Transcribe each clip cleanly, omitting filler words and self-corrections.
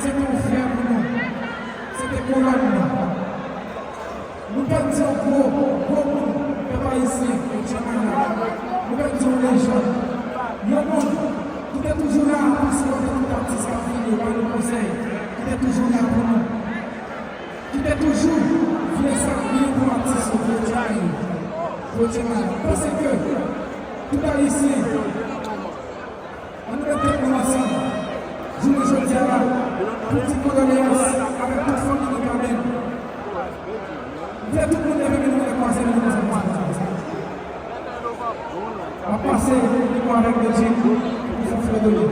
c'était un frère pour nous. C'était colonne. Nous pas dire gros, pas ici, nous pas dire les gens. Le monde, tout est toujours là pour se faire tout artiste qui finit par le conseil. Tout est toujours là pour nous. Tout est toujours bien servir pour l'artiste au travail. Parce que tout est ici. On est tous ensemble. Je me dis là, petite condoléance avec toute famille de Carmen. Tout le monde est venu nous passer le nous on va passer uniquement avec le Dieu pour se faire de l'eau.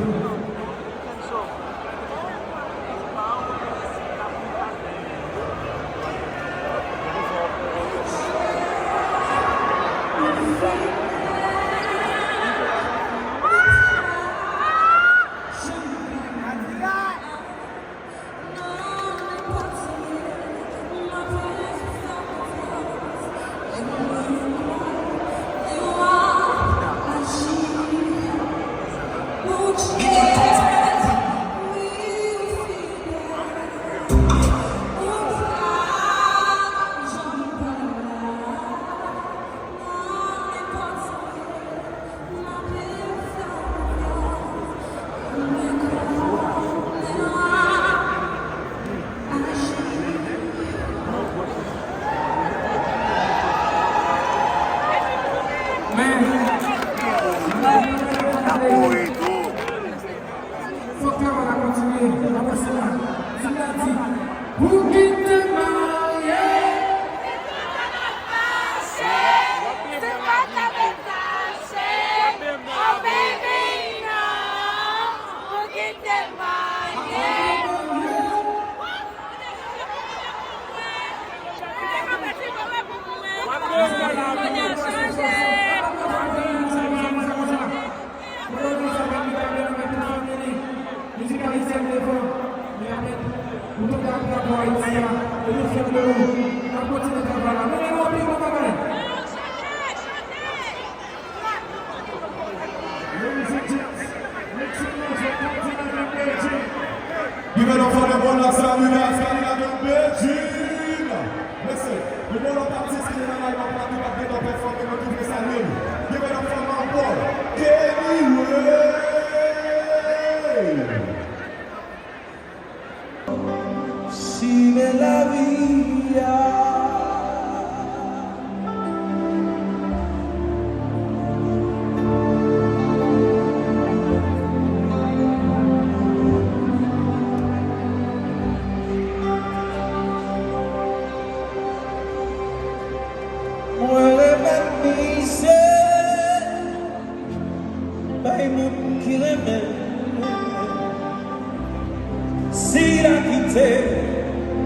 Si la quitté,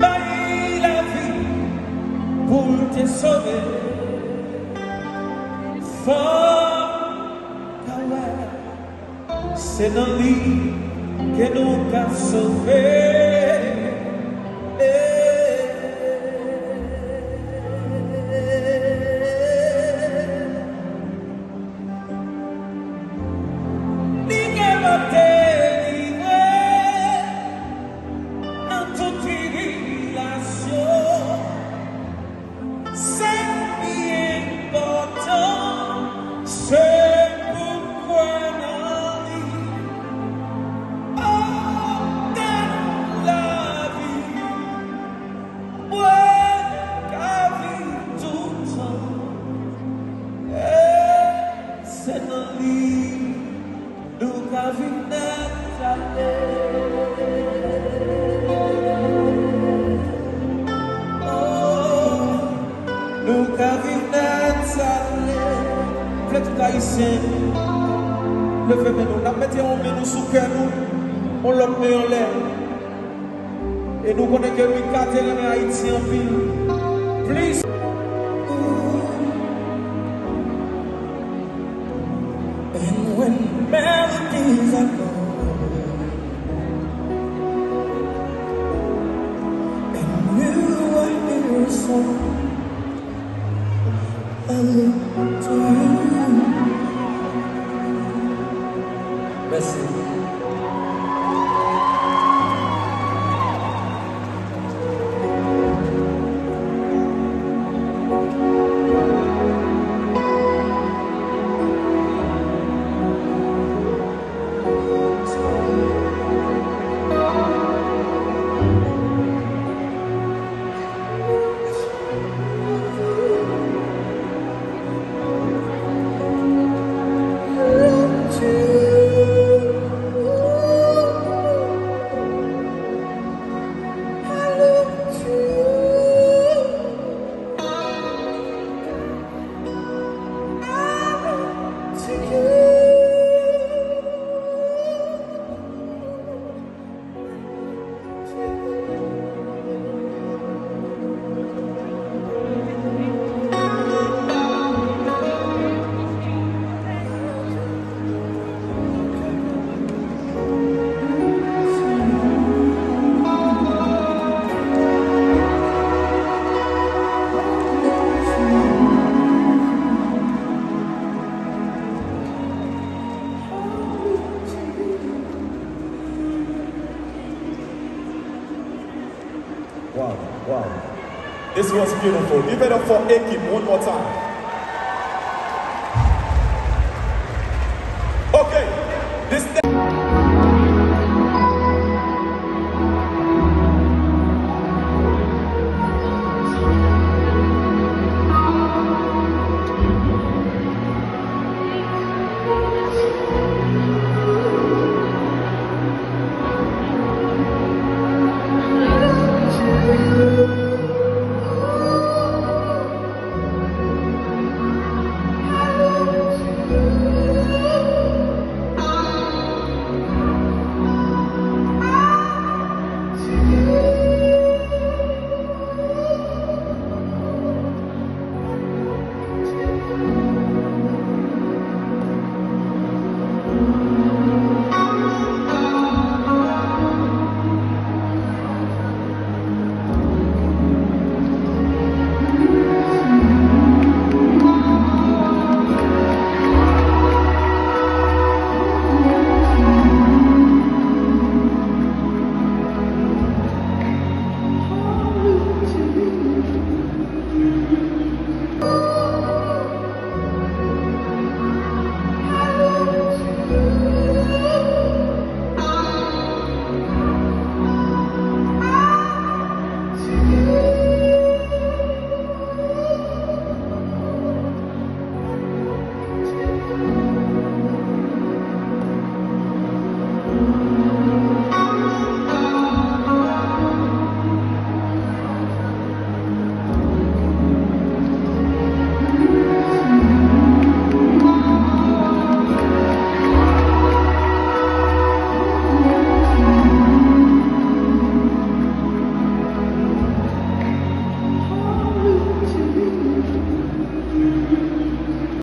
baille la vie pour te sauver. C'est dans lui que nous avons sauvé. Levez-nous, la mettons nous sous cœur nous, on l'a mis en l'air. Et nous connaissons que nous avons en Haïti en ville. Please. And when melodies are gone, and you are here so I look to you. Merci. Wow, wow. This was beautiful. Give it up for Ekim one more time.